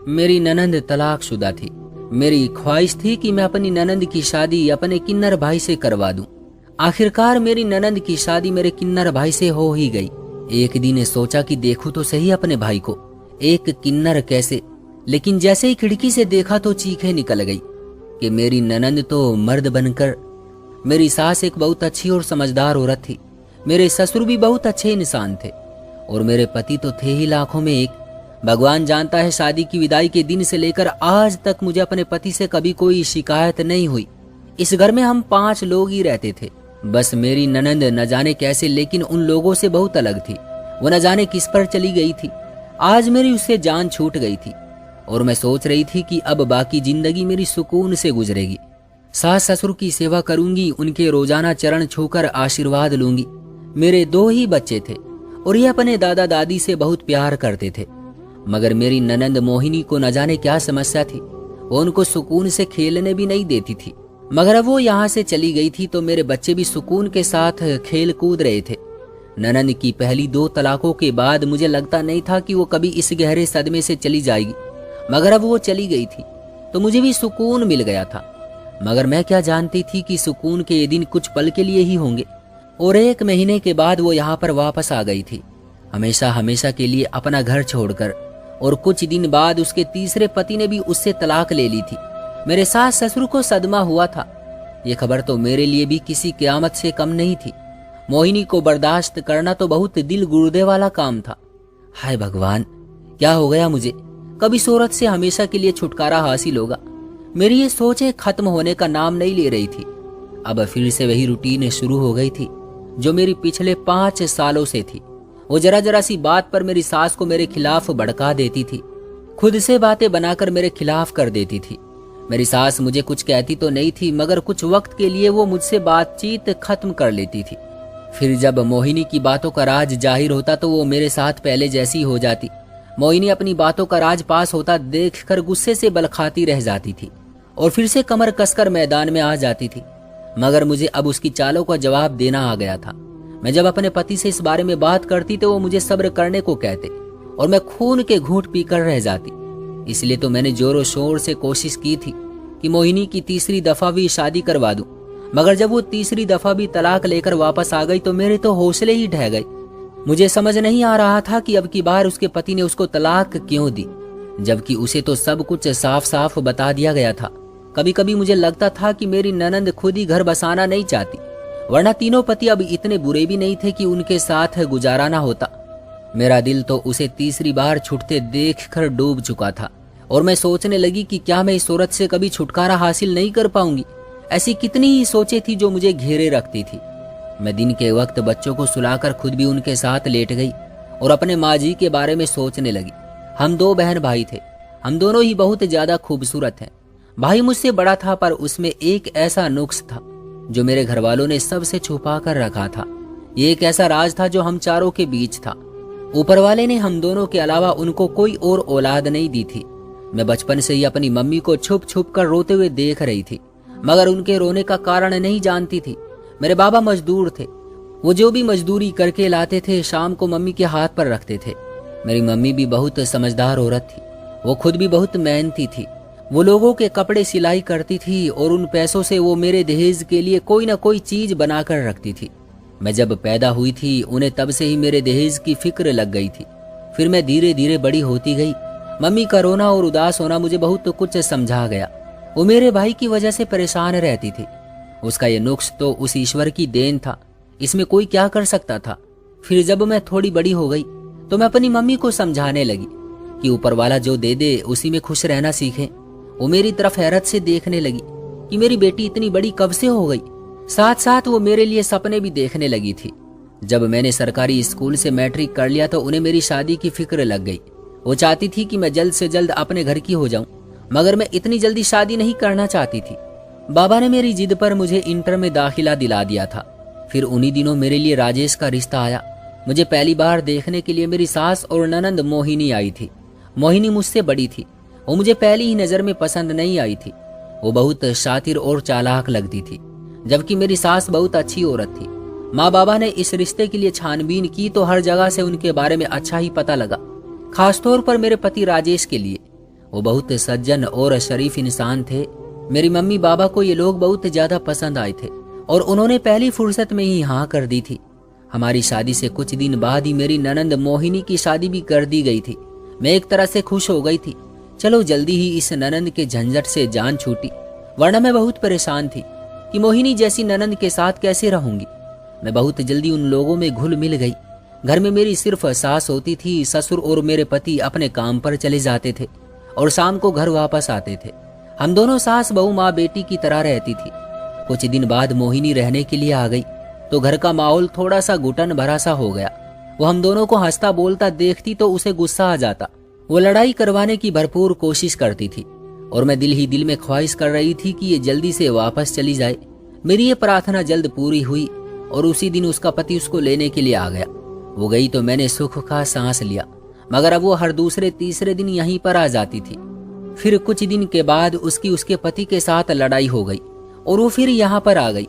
मेरी ननंद तलाकशुदा थी। मेरी ख्वाहिश थी कि मैं अपनी ननंद की शादी अपने किन्नर भाई से करवा दूं। आखिरकार मेरी ननंद की शादी मेरे किन्नर भाई से हो ही गई। एक दिन सोचा कि देखूं तो सही अपने भाई को, एक किन्नर कैसे। लेकिन जैसे ही खिड़की से देखा तो चीखें निकल गई कि मेरी ननंद तो मर्द बनकर। मेरी सास एक बहुत अच्छी और समझदार औरत थी। मेरे ससुर भी बहुत अच्छे इंसान थे और मेरे पति तो थे ही लाखों में एक। भगवान जानता है, शादी की विदाई के दिन से लेकर आज तक मुझे अपने पति से कभी कोई शिकायत नहीं हुई। इस घर में हम 5 लोग ही रहते थे। बस मेरी ननंद न जाने कैसे, लेकिन उन लोगों से बहुत अलग थी। वो न जाने किस पर चली गई थी। आज मेरी उससे जान छूट गई थी और मैं सोच रही थी कि अब बाकी जिंदगी मेरी सुकून से गुजरेगी। सास ससुर की सेवा करूंगी, उनके रोजाना चरण छूकर आशीर्वाद लूंगी। मेरे 2 ही बच्चे थे और ये अपने दादा दादी से बहुत प्यार करते थे। मगर मेरी ननंद मोहिनी को न जाने क्या समस्या थी, वो उनको सुकून से खेलने भी नहीं देती थी। मगर अब वो यहाँ से चली गई थी तो मेरे बच्चे भी सुकून के साथ खेल कूद रहे थे। ननंद की पहली 2 तलाकों के बाद मुझे लगता नहीं था कि वो कभी इस गहरे सदमे से चली जाएगी, मगर अब वो चली गई थी तो मुझे भी सुकून मिल गया था। मगर मैं क्या जानती थी कि सुकून के ये दिन कुछ पल के लिए ही होंगे। और 1 महीने के बाद वो यहाँ पर वापस आ गई थी, हमेशा हमेशा के लिए अपना घर छोड़कर। और कुछ दिन बाद उसके तीसरे पति ने भी उससे तलाक ले ली थी। मेरे सास ससुर को सदमा हुआ था। ये खबर तो मेरे लिए भी किसी क़यामत से कम नहीं थी। मोहिनी को बर्दाश्त करना तो बहुत दिल गुर्दे वाला काम था। हाय भगवान, क्या हो गया मुझे? कब इस औरत से हमेशा के लिए छुटकारा हासिल होगा? मेरी ये सोचें खत्म होने का नाम नहीं ले रही थी। अब फिर से वही रूटीन शुरू हो गई थी जो मेरी पिछले 5 सालों से थी। वो जरा जरा सी बात पर मेरी सास को मेरे खिलाफ भड़का देती थी, खुद से बातें बनाकर मेरे खिलाफ कर देती थी। मेरी सास मुझे कुछ कहती तो नहीं थी, मगर कुछ वक्त के लिए वो मुझसे बातचीत खत्म कर लेती थी। फिर जब मोहिनी की बातों का राज जाहिर होता तो वो मेरे साथ पहले जैसी हो जाती। मोहिनी अपनी बातों का राज पास होता देखकर गुस्से से बलखाती रह जाती थी और फिर से कमर कसकर मैदान में आ जाती थी। मगर मुझे अब उसकी चालों का जवाब देना आ गया था। मैं जब अपने पति से इस बारे में बात करती तो वो मुझे सब्र करने को कहते और मैं खून के घूंट पीकर रह जाती। इसलिए तो मैंने जोरों शोर से कोशिश की थी कि मोहिनी की तीसरी दफा भी शादी करवा दूं। मगर जब वो तीसरी दफा भी तलाक लेकर वापस आ गई तो मेरे तो हौसले ही ढह गए। मुझे समझ नहीं आ रहा था कि अब की बार उसके पति ने उसको तलाक क्यों दी, जबकि उसे तो सब कुछ साफ साफ बता दिया गया था। कभी कभी मुझे लगता था कि मेरी ननंद खुद ही घर बसाना नहीं चाहती, वरना तीनों पति अब इतने बुरे भी नहीं थे कि उनके साथ गुजारा ना होता। मेरा दिल तो उसे तीसरी बार छूटते देखकर डूब चुका था और मैं सोचने लगी कि क्या मैं इस औरत से कभी छुटकारा हासिल नहीं कर पाऊंगी। ऐसी कितनी ही सोचें थी जो मुझे घेरे रखती थी। मैं दिन के वक्त बच्चों को सुलाकर खुद भी उनके साथ लेट गई और अपने माँ जी के बारे में सोचने लगी। हम 2 बहन भाई थे, हम दोनों ही बहुत ज्यादा खूबसूरत हैं। भाई मुझसे बड़ा था पर उसमें एक ऐसा नुक्स था जो मेरे घर वालों ने सबसे छुपा कर रखा था। ये एक ऐसा राज था जो हम चारों के बीच था। ऊपर वाले ने हम दोनों के अलावा उनको कोई और औलाद नहीं दी थी। मैं बचपन से ही अपनी मम्मी को छुप छुप कर रोते हुए देख रही थी, मगर उनके रोने का कारण नहीं जानती थी। मेरे बाबा मजदूर थे, वो जो भी मजदूरी करके लाते थे शाम को मम्मी के हाथ पर रखते थे। मेरी मम्मी भी बहुत समझदार औरत थी, वो खुद भी बहुत मेहनती थी। वो लोगों के कपड़े सिलाई करती थी और उन पैसों से वो मेरे दहेज के लिए कोई ना कोई चीज बनाकर रखती थी। मैं जब पैदा हुई थी उन्हें तब से ही मेरे दहेज की फिक्र लग गई थी। फिर मैं धीरे धीरे बड़ी होती गई। मम्मी का रोना और उदास होना मुझे बहुत कुछ समझा गया। वो मेरे भाई की वजह से परेशान रहती थी। उसका ये नुक्स तो उस ईश्वर की देन था, इसमें कोई क्या कर सकता था। फिर जब मैं थोड़ी बड़ी हो गई तो मैं अपनी मम्मी को समझाने लगी कि ऊपर वाला जो दे दे उसी में खुश रहना सीखें। वो मेरी तरफ हैरत से देखने लगी कि मेरी बेटी इतनी बड़ी कब से हो गई। साथ साथ वो मेरे लिए सपने भी देखने लगी थी। जब मैंने सरकारी स्कूल से मैट्रिक कर लिया तो उन्हें मेरी शादी की फिक्र लग गई। वो चाहती थी कि मैं जल्द से जल्द अपने घर की हो जाऊं, मगर मैं इतनी जल्दी शादी नहीं करना चाहती थी। बाबा ने मेरी जिद पर मुझे इंटर में दाखिला दिला दिया था। फिर उन्हीं दिनों मेरे लिए राजेश का रिश्ता आया। मुझे पहली बार देखने के लिए मेरी सास और ननंद मोहिनी आई थी। मोहिनी मुझसे बड़ी थी, वो मुझे पहली ही नजर में पसंद नहीं आई थी। वो बहुत शातिर और चालाक लगती थी, जबकि मेरी सास बहुत अच्छी औरत थी। माँ बाबा ने इस रिश्ते के लिए छानबीन की तो हर जगह से उनके बारे में अच्छा ही पता लगा, खासतौर पर मेरे पति राजेश के लिए। वो बहुत सज्जन और शरीफ इंसान थे। मेरी मम्मी बाबा को ये लोग बहुत ज्यादा पसंद आए थे और उन्होंने पहली फुर्सत में ही हाँ कर दी थी। हमारी शादी से कुछ दिन बाद ही मेरी ननंद मोहिनी की शादी भी कर दी गई थी। मैं एक तरह से खुश हो गई थी। चलो जल्दी ही इस ननंद के झंझट से जान छूटी, वरना मैं बहुत परेशान थी कि मोहिनी जैसी ननंद के साथ कैसे रहूंगी। मैं बहुत जल्दी उन लोगों में घुल मिल गई। घर में मेरी सिर्फ सास होती थी। ससुर और मेरे पति अपने काम पर चले जाते थे और शाम को घर वापस आते थे। हम दोनों सास बहू माँ बेटी की तरह रहती थी। कुछ दिन बाद मोहिनी रहने के लिए आ गई तो घर का माहौल थोड़ा सा घुटन भरा सा हो गया। वो हम दोनों को हंसता बोलता देखती तो उसे गुस्सा आ जाता। वो लड़ाई करवाने की भरपूर कोशिश करती थी और मैं दिल ही दिल में ख्वाहिश कर रही थी कि ये जल्दी से वापस चली जाए। मेरी ये प्रार्थना जल्द पूरी हुई और उसी दिन उसका पति उसको लेने के लिए आ गया। वो गई तो मैंने सुख का सांस लिया, मगर अब वो हर दूसरे तीसरे दिन यहीं पर आ जाती थी। फिर कुछ दिन के बाद उसके पति के साथ लड़ाई हो गई और वो फिर यहाँ पर आ गई।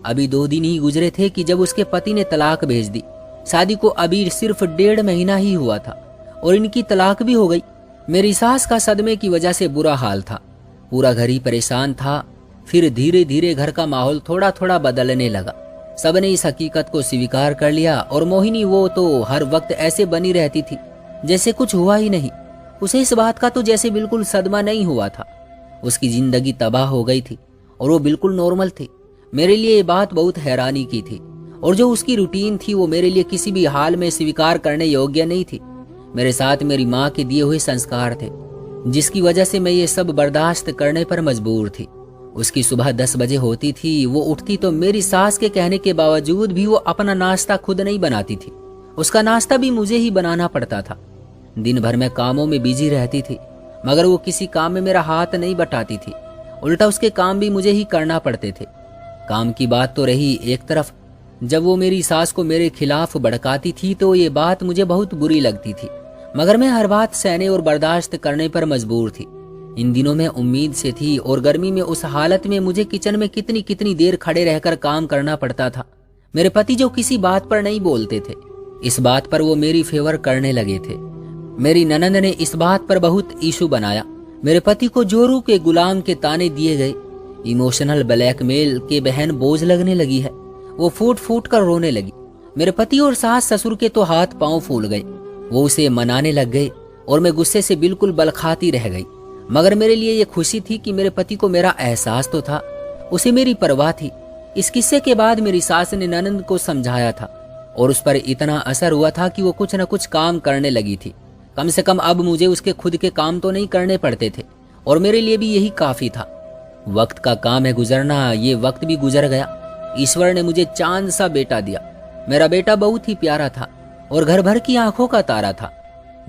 अभी 2 दिन ही गुजरे थे कि जब उसके पति ने तलाक भेज दी। शादी को अभी सिर्फ 1.5 महीना ही हुआ था और इनकी तलाक भी हो गई। मेरी सास का सदमे की वजह से बुरा हाल था। पूरा घर ही परेशान था। फिर धीरे धीरे घर का माहौल थोड़ा थोड़ा बदलने लगा। सबने इस हकीकत को स्वीकार कर लिया और मोहिनी वो तो हर वक्त ऐसे बनी रहती थी जैसे कुछ हुआ ही नहीं। उसे इस बात का तो जैसे बिल्कुल सदमा नहीं हुआ था। उसकी जिंदगी तबाह हो गई थी और वो बिल्कुल नॉर्मल थी। मेरे लिए ये बात बहुत हैरानी की थी और जो उसकी रूटीन थी वो मेरे लिए किसी भी हाल में स्वीकार करने योग्य नहीं थी। मेरे साथ मेरी माँ के दिए हुए संस्कार थे जिसकी वजह से मैं ये सब बर्दाश्त करने पर मजबूर थी। उसकी सुबह 10 बजे होती थी। वो उठती तो मेरी सास के कहने के बावजूद भी वो अपना नाश्ता खुद नहीं बनाती थी। उसका नाश्ता भी मुझे ही बनाना पड़ता था। दिन भर मैं कामों में बिजी रहती थी, मगर वो किसी काम में मेरा हाथ नहीं बटाती थी। उल्टा उसके काम भी मुझे ही करना पड़ते थे। काम की बात तो रही एक तरफ, जब वो मेरी सास को मेरे खिलाफ भड़काती थी तो ये बात मुझे बहुत बुरी लगती थी, मगर मैं हर बात सहने और बर्दाश्त करने पर मजबूर थी। इन दिनों में उम्मीद से थी और गर्मी में उस हालत में मुझे किचन में कितनी कितनी देर खड़े रहकर काम करना पड़ता था। मेरे पति जो किसी बात पर नहीं बोलते थे, इस बात पर वो मेरी फेवर करने लगे थे। मेरी ननंद ने इस बात पर बहुत इशू बनाया। मेरे पति को जोरू के गुलाम के ताने दिए गए। इमोशनल ब्लैकमेल के बहन बोझ लगने लगी है। वो फूट फूट कर रोने लगी। मेरे पति और सास ससुर के तो हाथ पांव फूल गए। वो उसे मनाने लग गए और मैं गुस्से से बिल्कुल बलखाती रह गई। मगर मेरे लिए ये खुशी थी कि मेरे पति को मेरा एहसास तो था, उसे मेरी परवाह थी। इस किस्से के बाद मेरी सास ने ननंद को समझाया था और उस पर इतना असर हुआ था कि वो कुछ न कुछ काम करने लगी थी। कम से कम अब मुझे उसके खुद के काम तो नहीं करने पड़ते थे और मेरे लिए भी यही काफी था। वक्त का काम है गुजरना, ये वक्त भी गुजर गया। ईश्वर ने मुझे चांद सा बेटा दिया। मेरा बेटा बहुत ही प्यारा था और घर भर की आंखों का तारा था।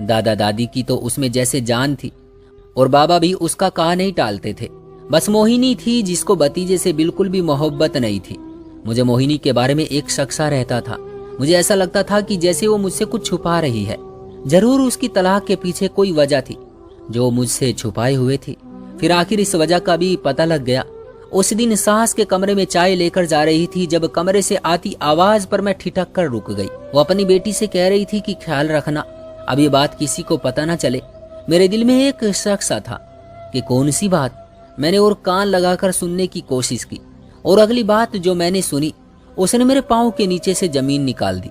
दादा दादी की तो उसमें जैसे जान थी और बाबा भी उसका कहा नहीं टालते थे। बस मोहिनी थी जिसको भतीजे से बिल्कुल भी मोहब्बत नहीं थी। मुझे मोहिनी के बारे में एक शक सा रहता था। मुझे ऐसा लगता था कि जैसे वो मुझसे कुछ छुपा रही है। जरूर उसकी तलाक के पीछे कोई वजह थी जो मुझसे छुपाए हुए थी। फिर आखिर इस वजह का भी पता लग गया। उस दिन सास के कमरे में चाय लेकर जा रही थी जब कमरे से आती आवाज पर मैं ठिठक कर रुक गई। वो अपनी बेटी से कह रही थी कि ख्याल रखना, अब ये बात किसी को पता ना चले। मेरे दिल में एक शक सा था कि कौन सी बात। मैंने और कान लगाकर सुनने की कोशिश की और अगली बात जो मैंने सुनी उसने मेरे पाँव के नीचे से जमीन निकाल दी।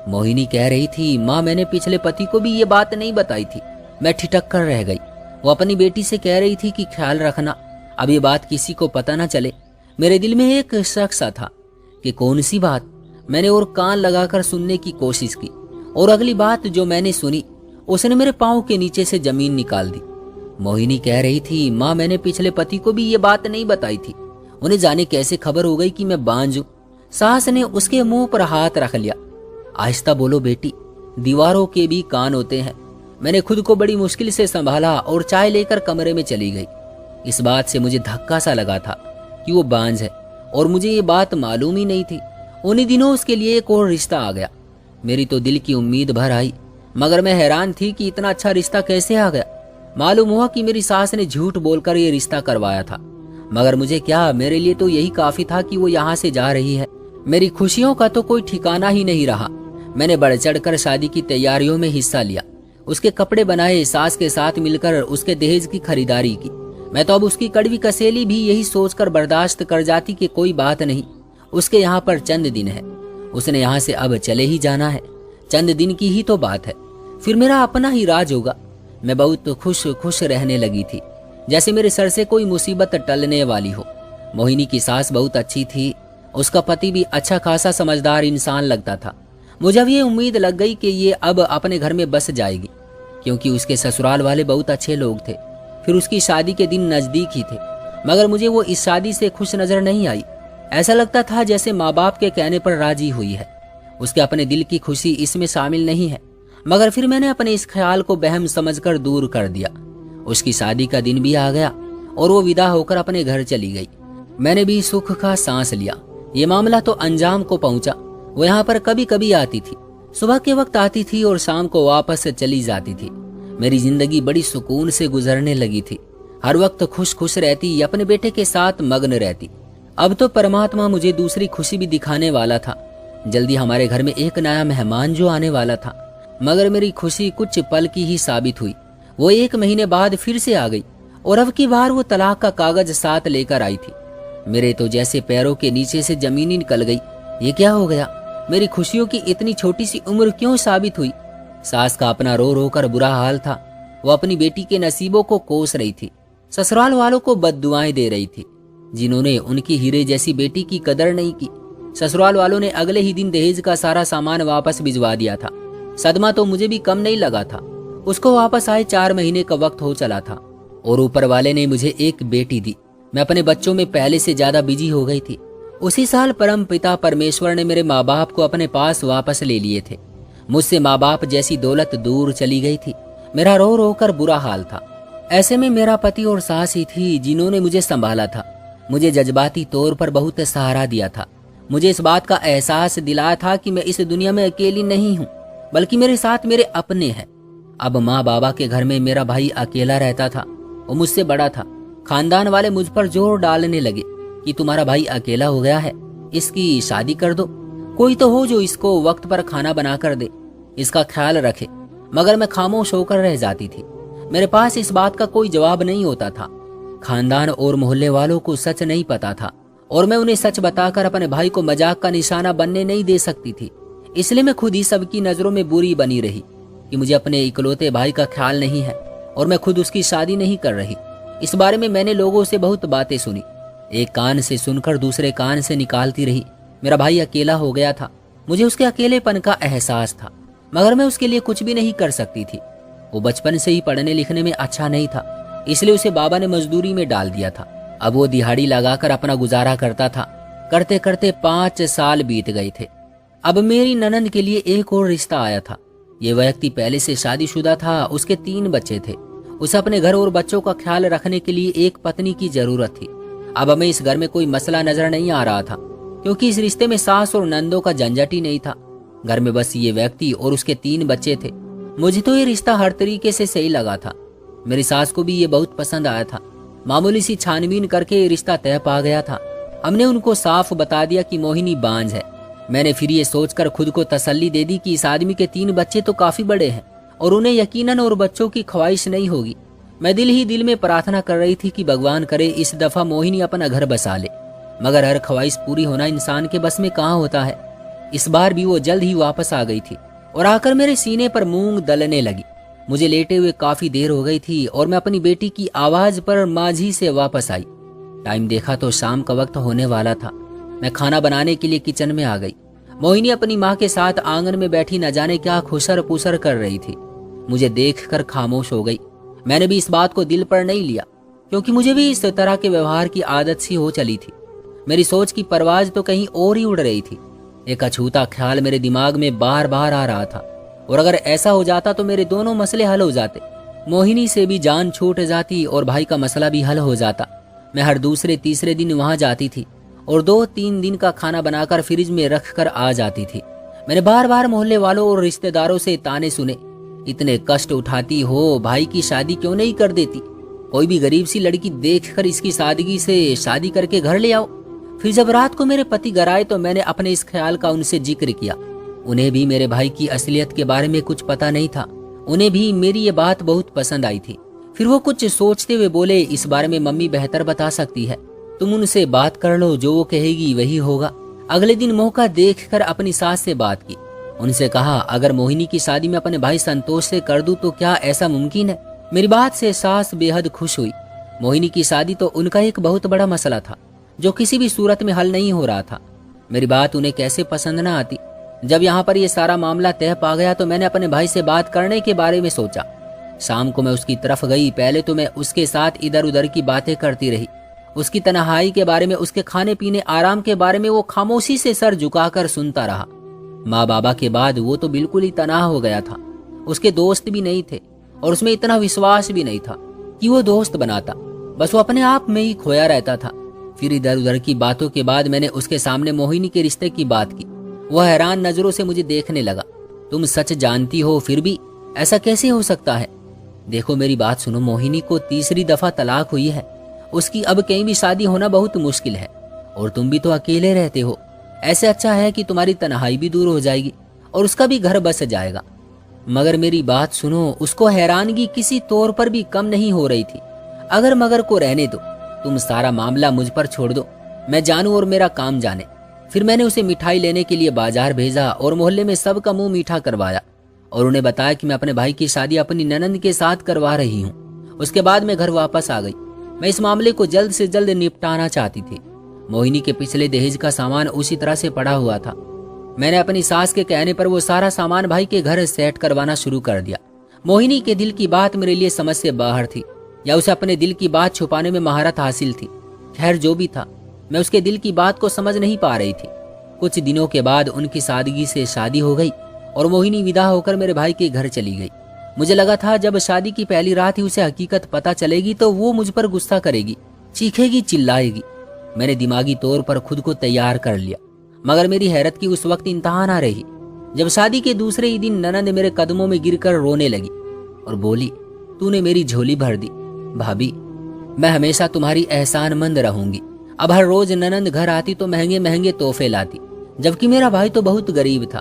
मोहिनी कह रही थी, माँ मैंने पिछले पति को भी ये बात नहीं बताई थी। मैं ठिठक कर रह गई। वो अपनी बेटी से कह रही थी कि ख्याल रखना, अब ये बात किसी को पता ना चले। मेरे दिल में एक शक सा था कि कौन सी बात। मैंने और कान लगाकर सुनने की कोशिश की और अगली बात जो मैंने सुनी उसने मेरे पाँव के नीचे से जमीन निकाल दी। मोहिनी कह रही थी, माँ मैंने पिछले पति को भी ये बात नहीं बताई थी। उन्हें जाने कैसे खबर हो गई कि मैं बांझ हूं। सास ने उसके मुंह पर हाथ रख लिया। आहिस्ता बोलो बेटी, दीवारों के भी कान होते हैं। मैंने खुद को बड़ी मुश्किल से संभाला और चाय लेकर कमरे में चली गई। इस बात से मुझे धक्का सा लगा था कि वो बांझ है और मुझे ये बात मालूम ही नहीं थी। उन्हीं दिनों उसके लिए एक और रिश्ता आ गया। मेरी तो दिल की उम्मीद भर आई, मगर मैं हैरान थी कि इतना अच्छा रिश्ता कैसे आ गया। मालूम हुआ कि मेरी सास ने झूठ बोलकर ये रिश्ता करवाया था, मगर मुझे क्या, मेरे लिए तो यही काफी था कि वो यहाँ से जा रही है। मेरी खुशियों का तो कोई ठिकाना ही नहीं रहा। मैंने बढ़ चढ़ कर शादी की तैयारियों में हिस्सा लिया। उसके कपड़े बनाए, सास के साथ मिलकर उसके दहेज की खरीदारी की। मैं तो अब उसकी कड़वी कसेली भी यही सोचकर बर्दाश्त कर जाती कि कोई बात नहीं, उसके यहाँ पर चंद दिन है, उसने यहाँ से अब चले ही जाना है, चंद दिन की ही तो बात है, फिर मेरा अपना ही राज होगा। मैं बहुत खुश खुश रहने लगी थी, जैसे मेरे सर से कोई मुसीबत टलने वाली हो। मोहिनी की सास बहुत अच्छी थी, उसका पति भी अच्छा खासा समझदार इंसान लगता था। मुझे अब ये उम्मीद लग गई कि ये अब अपने घर में बस जाएगी, क्योंकि उसके ससुराल वाले बहुत अच्छे लोग थे। फिर उसकी शादी के दिन नजदीक ही थे, मगर मुझे वो इस शादी से खुश नजर नहीं आई। ऐसा लगता था जैसे माँ बाप के कहने पर राजी हुई है, उसके अपने दिल की खुशी इसमें शामिल नहीं है। मगर फिर मैंने अपने इस ख्याल को बहम समझकर दूर कर दिया। उसकी शादी का दिन भी आ गया और वो विदा होकर अपने घर चली गई। मैंने भी सुख का सांस लिया। ये मामला तो अंजाम को पहुंचा। वो यहाँ पर कभी कभी आती थी, सुबह के वक्त आती थी और शाम को वापस चली जाती थी। मेरी जिंदगी बड़ी सुकून से गुजरने लगी थी। हर वक्त खुश खुश रहती, अपने बेटे के साथ मग्न रहती। अब तो परमात्मा मुझे दूसरी खुशी भी दिखाने वाला था। जल्दी हमारे घर में एक नया मेहमान जो आने वाला था, मगर मेरी खुशी कुछ पल की ही साबित हुई। वो 1 महीने बाद फिर से आ गई और अब की बार वो तलाक का कागज साथ लेकर आई थी। मेरे तो जैसे पैरों के नीचे से जमीन ही निकल गई। ये क्या हो गया? मेरी खुशियों की इतनी छोटी सी उम्र क्यों साबित हुई? सास का अपना रो रो कर बुरा हाल था। वो अपनी बेटी के नसीबों को कोस रही थी, ससुराल वालों को बद्दुआएं दे रही थी, जिन्होंने उनकी हीरे जैसी बेटी की कदर नहीं की। ससुराल वालों ने अगले ही दिन दहेज का सारा सामान वापस भिजवा दिया था। सदमा तो मुझे भी कम नहीं लगा था। उसको वापस आए 4 महीने का वक्त हो चला था और ऊपर वाले ने मुझे एक बेटी दी। मैं अपने बच्चों में पहले से ज्यादा बिजी हो गई थी। उसी साल परम पिता परमेश्वर ने मेरे माँ बाप को अपने पास वापस ले लिए थे। मुझसे माँ बाप जैसी दौलत दूर चली गई थी। मेरा रो रो कर बुरा हाल था। ऐसे में मेरा पति और सास ही थी जिन्होंने मुझे संभाला था, मुझे जज्बाती तौर पर बहुत सहारा दिया था। मुझे इस बात का एहसास दिलाया था कि मैं इस दुनिया में अकेली नहीं हूँ, बल्कि मेरे साथ मेरे अपने हैं। अब माँ बाबा के घर में मेरा भाई अकेला रहता था। वो मुझसे बड़ा था। खानदान वाले मुझ पर जोर डालने लगे कि तुम्हारा भाई अकेला हो गया है, इसकी शादी कर दो। कोई तो हो जो इसको वक्त पर खाना बना कर दे, इसका ख्याल रखे। मगर मैं खामोश होकर रह जाती थी। मेरे पास इस बात का कोई जवाब नहीं होता था। खानदान और मोहल्ले वालों को सच नहीं पता था और मैं उन्हें सच बताकर अपने भाई को मजाक का निशाना बनने नहीं दे सकती थी। इसलिए मैं खुद ही सबकी नजरों में बुरी बनी रही कि मुझे अपने इकलौते भाई का ख्याल नहीं है और मैं खुद उसकी शादी नहीं कर रही। इस बारे में मैंने लोगों से बहुत बातें सुनी। एक कान से सुनकर दूसरे कान से निकालती रही। मेरा भाई अकेला हो गया था। मुझे उसके अकेलेपन का एहसास था, मगर मैं उसके लिए कुछ भी नहीं कर सकती थी। वो बचपन से ही पढ़ने लिखने में अच्छा नहीं था, इसलिए उसे बाबा ने मजदूरी में डाल दिया था। अब वो दिहाड़ी लगाकर अपना गुजारा करता था। करते करते 5 साल बीत गए थे। अब मेरी ननंद के लिए एक और रिश्ता आया था। ये व्यक्ति पहले से शादीशुदा था, उसके 3 बच्चे थे। उसे अपने घर और बच्चों का ख्याल रखने के लिए एक पत्नी की जरूरत थी। अब हमें इस घर में कोई मसला नजर नहीं आ रहा था, क्योंकि इस रिश्ते में सास और नंदों का झंझट ही नहीं था। घर में बस ये व्यक्ति और उसके 3 बच्चे थे। मुझे तो ये रिश्ता हर तरीके से सही लगा था। मेरी सास को भी ये बहुत पसंद आया था। मामूली सी छानबीन करके ये रिश्ता तय पा गया था। हमने उनको साफ बता दिया कि मोहिनी बांझ है। मैंने फिर ये सोचकर खुद को तसल्ली दे दी कि इस आदमी के 3 बच्चे तो काफी बड़े हैं और उन्हें यकीनन और बच्चों की ख्वाहिश नहीं होगी। मैं दिल ही दिल में प्रार्थना कर रही थी कि भगवान करे इस दफा मोहिनी अपना घर बसा ले, मगर हर ख्वाहिश पूरी होना इंसान के बस में कहाँ होता है। इस बार भी वो जल्द ही वापस आ गई थी और आकर मेरे सीने पर मूंग दलने लगी। मुझे लेटे हुए काफी देर हो गई थी और मैं अपनी बेटी की आवाज पर माझी से वापस आई। टाइम देखा तो शाम का वक्त होने वाला था। मैं खाना बनाने के लिए किचन में आ गई। मोहिनी अपनी माँ के साथ आंगन में बैठी न जाने क्या खुसर पुसर कर रही थी। मुझे देखकर खामोश हो गई। मैंने भी इस बात को दिल पर नहीं लिया, क्योंकि मुझे भी इस तरह के व्यवहार की आदत सी हो चली थी। मेरी सोच की परवाज तो कहीं और ही उड़ रही थी। एक अछूता ख्याल मेरे दिमाग में बार बार आ रहा था, और अगर ऐसा हो जाता तो मेरे दोनों मसले हल हो जाते। मोहिनी से भी जान छूट जाती और भाई का मसला भी हल हो जाता। मैं हर दूसरे तीसरे दिन वहां जाती थी और 2-3 दिन का खाना बनाकर फ्रिज में रख कर आ जाती थी। मैंने बार बार मोहल्ले वालों और रिश्तेदारों से ताने सुने, इतने कष्ट उठाती हो, भाई की शादी क्यों नहीं कर देती? कोई भी गरीब सी लड़की देखकर इसकी सादगी से शादी करके घर ले आओ। फिर जब रात को मेरे पति घर आए तो मैंने अपने इस ख्याल का उनसे जिक्र किया। उन्हें भी मेरे भाई की असलियत के बारे में कुछ पता नहीं था। उन्हें भी मेरी ये बात बहुत पसंद आई थी। फिर वो कुछ सोचते हुए बोले, इस बारे में मम्मी बेहतर बता सकती है, तुम उनसे बात कर लो, जो वो कहेगी वही होगा। अगले दिन मौका देखकर अपनी सास से बात की। उनसे कहा, अगर मोहिनी की शादी में अपने भाई संतोष से कर दूं तो क्या ऐसा मुमकिन है? मेरी बात से सास बेहद खुश हुई। मोहिनी की शादी तो उनका एक बहुत बड़ा मसला था जो किसी भी सूरत में हल नहीं हो रहा था। मेरी बात उन्हें कैसे पसंद ना आती। जब यहाँ पर यह सारा मामला तय पा गया तो मैंने अपने भाई से बात करने के बारे में सोचा। शाम को मैं उसकी तरफ गई। पहले तो मैं उसके साथ इधर उधर की बातें करती रही, उसकी तन्हाई के बारे में, उसके खाने पीने आराम के बारे में वो खामोशी से सर झुकाकर सुनता रहा। माँ बाबा के बाद वो तो बिल्कुल ही तनाह हो गया था। उसके दोस्त भी नहीं थे और उसमें इतना विश्वास भी नहीं था कि वो दोस्त बनाता। बस वो अपने आप में ही खोया रहता था। फिर इधर उधर की बातों के बाद मैंने उसके सामने मोहिनी के रिश्ते की बात की। वह हैरान नजरों से मुझे देखने लगा। तुम सच जानती हो फिर भी ऐसा कैसे हो सकता है? देखो मेरी बात सुनो, मोहिनी को तीसरी दफा तलाक हुई है। उसकी अब कहीं भी शादी होना बहुत मुश्किल है और तुम भी तो अकेले रहते हो। ऐसे अच्छा है कि तुम्हारी तन्हाई भी दूर हो जाएगी और उसका भी घर बस जाएगा। मगर मेरी बात सुनो, उसको हैरानगी किसी तौर पर भी कम नहीं हो रही थी। अगर मगर को रहने दो, तुम सारा मामला मुझ पर छोड़ दो, मैं जानूं और मेरा काम जाने। फिर मैंने उसे मिठाई लेने के लिए बाजार भेजा और मोहल्ले में सबका मुंह मीठा करवाया और उन्हें बताया कि मैं अपने भाई की शादी अपनी ननंद के साथ करवा रही हूँ। उसके बाद मैं घर वापस आ गई। मैं इस मामले को जल्द से जल्द निपटाना चाहती थी। मोहिनी के पिछले दहेज का सामान उसी तरह से पड़ा हुआ था। मैंने अपनी सास के कहने पर वो सारा सामान भाई के घर सेट करवाना शुरू कर दिया। मोहिनी के दिल की बात मेरे लिए समझ से बाहर थी, या उसे अपने दिल की बात छुपाने में महारत हासिल थी। खैर जो भी था, मैं उसके दिल की बात को समझ नहीं पा रही थी। कुछ दिनों के बाद उनकी सादगी से शादी हो गई और मोहिनी विदा होकर मेरे भाई के घर चली गई। मुझे लगा था जब शादी की पहली रात ही उसे हकीकत पता चलेगी तो वो मुझ पर गुस्सा करेगी, चीखेगी, चिल्लाएगी। मैंने दिमागी तौर पर खुद को तैयार कर लिया, मगर मेरी हैरत की उस वक्त इंतहा ना रही जब शादी के दूसरे ही दिन ननंद मेरे कदमों में गिरकर रोने लगी और बोली, तूने मेरी झोली भर दी। भाभी, मैं हमेशा तुम्हारी एहसानमंद रहूंगी। अब हर रोज ननंद घर आती तो महंगे महंगे तोहफे लाती, जबकि मेरा भाई तो बहुत गरीब था।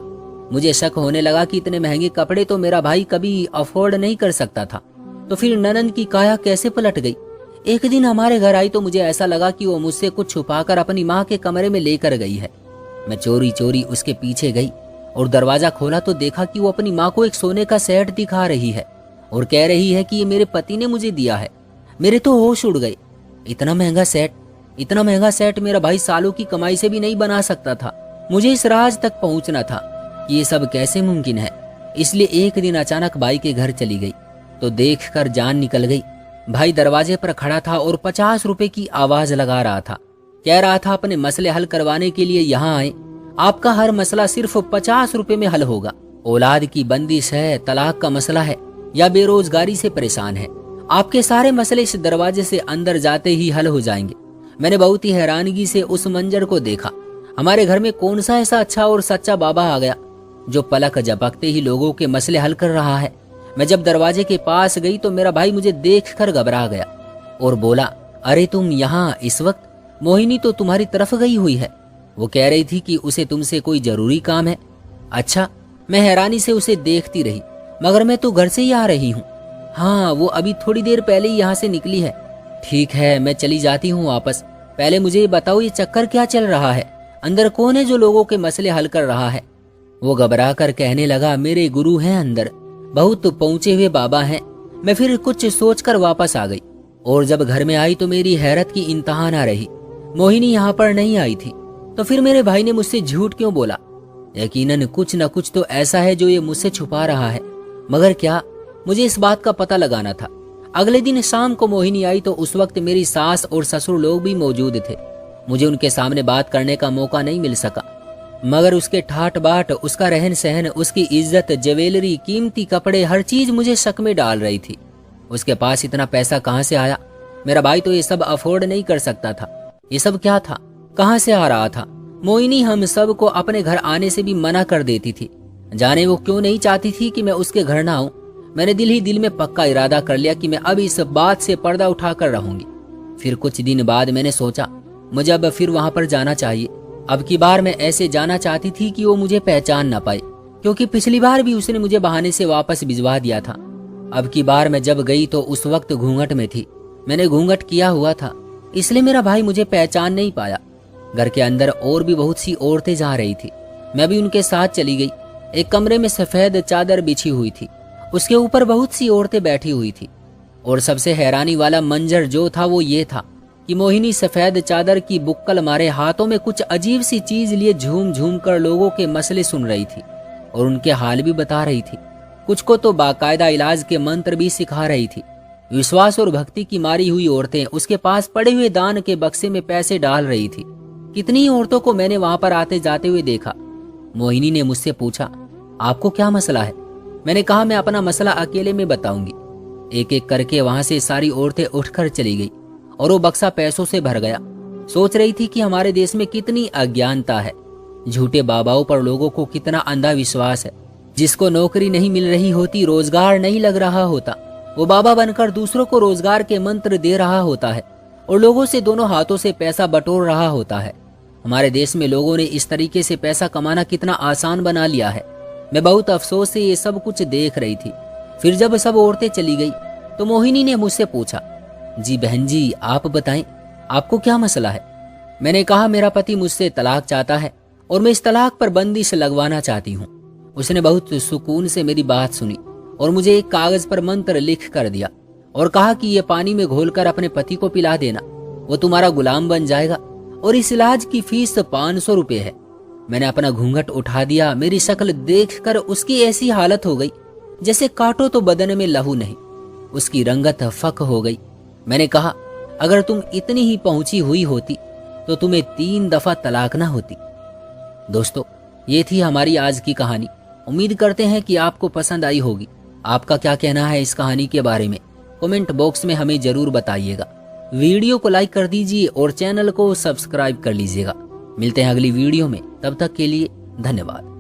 मुझे शक होने लगा कि इतने महंगे कपड़े तो मेरा भाई कभी अफोर्ड नहीं कर सकता था। तो फिर ननंद की काया कैसे पलट गई। एक दिन हमारे घर आई तो मुझे ऐसा लगा कि वो मुझसे कुछ छुपाकर अपनी माँ के कमरे में लेकर गई है। मैं चोरी चोरी उसके पीछे गई और दरवाजा खोला तो देखा कि वो अपनी माँ को एक सोने का सेट दिखा रही है और कह रही है कि ये मेरे पति ने मुझे दिया है। मेरे तो होश उड़ गए। इतना महंगा सेट मेरा भाई सालों की कमाई से भी नहीं बना सकता था। मुझे इस राज तक पहुंचना था कि ये सब कैसे मुमकिन है। इसलिए एक दिन अचानक भाई के घर चली गई तो देखकर जान निकल गई। भाई दरवाजे पर खड़ा था और 50 रुपए की आवाज लगा रहा था। कह रहा था, अपने मसले हल करवाने के लिए यहाँ आए, आपका हर मसला सिर्फ 50 रुपए में हल होगा। औलाद की बंदिश है, तलाक का मसला है या बेरोजगारी से परेशान है, आपके सारे मसले इस दरवाजे से अंदर जाते ही हल हो जाएंगे। मैंने बहुत ही हैरानगी से उस मंजर को देखा। हमारे घर में कौन सा ऐसा अच्छा और सच्चा बाबा आ गया जो पलक झपकते ही लोगों के मसले हल कर रहा है। मैं जब दरवाजे के पास गई तो मेरा भाई मुझे देखकर घबरा गया और बोला, अरे तुम यहाँ इस वक्त? मोहिनी तो तुम्हारी तरफ गई हुई है। वो कह रही थी कि उसे तुमसे कोई जरूरी काम है। अच्छा, मैं हैरानी से उसे देखती रही, मगर मैं तो घर से ही आ रही हूँ। हाँ, वो अभी थोड़ी देर पहले ही यहाँ से निकली है। ठीक है, मैं चली जाती हूँ वापस। पहले मुझे ये बताओ, ये चक्कर क्या चल रहा है? अंदर कौन है जो लोगों के मसले हल कर रहा है? वो घबरा कर कहने लगा, मेरे गुरु हैं अंदर, बहुत पहुंचे हुए बाबा हैं। मैं फिर कुछ सोचकर वापस आ गई और जब घर में आई तो मेरी हैरत की इंतहा ना रही। मोहिनी यहाँ पर नहीं आई थी। तो फिर मेरे भाई ने मुझसे झूठ क्यों बोला? यकीनन कुछ न कुछ तो ऐसा है जो ये मुझसे छुपा रहा है, मगर क्या? मुझे इस बात का पता लगाना था। अगले दिन शाम को मोहिनी आई तो उस वक्त मेरी सास और ससुर लोग भी मौजूद थे। मुझे उनके सामने बात करने का मौका नहीं मिल सका, मगर उसके ठाट बाट, उसका रहन सहन, उसकी इज्जत, ज्वेलरी, कीमती कपड़े, हर चीज मुझे शक में डाल रही थी। उसके पास इतना पैसा कहाँ से आया? मेरा भाई तो ये सब अफोर्ड नहीं कर सकता था। ये सब क्या था? कहाँ से आ रहा था? मोहिनी हम सब को अपने घर आने से भी मना कर देती थी। जाने वो क्यों नहीं चाहती थी कि मैं उसके घर ना आऊं। मैंने दिल ही दिल में पक्का इरादा कर लिया कि मैं अब इस बात से पर्दा उठाकर रहूंगी। फिर कुछ दिन बाद मैंने सोचा, मुझे अब फिर वहां पर जाना चाहिए। अब की बार मैं ऐसे जाना चाहती थी कि वो मुझे पहचान ना पाए, क्योंकि पिछली बार भी उसने मुझे बहाने से वापस भिजवा दिया था। अब की बार मैं जब गई तो उस वक्त घूंघट में थी। मैंने घूंघट किया हुआ था, इसलिए मेरा भाई मुझे पहचान नहीं पाया। घर के अंदर और भी बहुत सी औरतें जा रही थी, मैं भी उनके साथ चली गई। एक कमरे में सफेद चादर बिछी हुई थी, उसके ऊपर बहुत सी औरतें बैठी हुई थी। और सबसे हैरानी वाला मंजर जो था वो ये था कि मोहिनी सफेद चादर की बुक्कल मारे हाथों में कुछ अजीब सी चीज लिए झूम झूम कर लोगों के मसले सुन रही थी और उनके हाल भी बता रही थी। कुछ को तो बाकायदा इलाज के मंत्र भी सिखा रही थी। विश्वास और भक्ति की मारी हुई औरतें उसके पास पड़े हुए दान के बक्से में पैसे डाल रही थी। कितनी ही औरतों को मैंने वहां पर आते जाते हुए देखा। मोहिनी ने मुझसे पूछा, आपको क्या मसला है? मैंने कहा, मैं अपना मसला अकेले में बताऊंगी। एक एक करके वहां से सारी औरतें उठकर चली गई और वो बक्सा पैसों से भर गया। सोच रही थी कि हमारे देश में कितनी अज्ञानता है, झूठे बाबाओं पर लोगों को कितना अंधा विश्वास है। जिसको नौकरी नहीं मिल रही होती, रोजगार नहीं लग रहा होता, वो बाबा बनकर दूसरों को रोजगार के मंत्र दे रहा होता है और लोगों से दोनों हाथों से पैसा बटोर रहा होता है। हमारे देश में लोगों ने इस तरीके से पैसा कमाना कितना आसान बना लिया है। मैं बहुत अफसोस से ये सब कुछ देख रही थी। फिर जब सब औरतें चली गई तो मोहिनी ने मुझसे पूछा, जी बहन जी, आप बताएं, आपको क्या मसला है? मैंने कहा, मेरा पति मुझसे तलाक चाहता है और मैं इस तलाक पर बंदिश लगवाना चाहती हूँ। उसने बहुत सुकून से मेरी बात सुनी और मुझे एक कागज पर मंत्र लिख कर दिया और कहा कि ये पानी में घोलकर अपने पति को पिला देना, वो तुम्हारा गुलाम बन जाएगा और इस इलाज की फीस 500 रुपए है। मैंने अपना घूंघट उठा दिया। मेरी शक्ल देखकर उसकी ऐसी हालत हो गई जैसे काटो तो बदन में लहू नहीं। उसकी रंगत फक हो गई। मैंने कहा, अगर तुम इतनी ही पहुंची हुई होती तो तुम्हें 3 दफा तलाक ना होती। दोस्तों, ये थी हमारी आज की कहानी। उम्मीद करते हैं कि आपको पसंद आई होगी। आपका क्या कहना है इस कहानी के बारे में कमेंट बॉक्स में हमें जरूर बताइएगा। वीडियो को लाइक कर दीजिए और चैनल को सब्सक्राइब कर लीजिएगा। मिलते हैं अगली वीडियो में, तब तक के लिए धन्यवाद।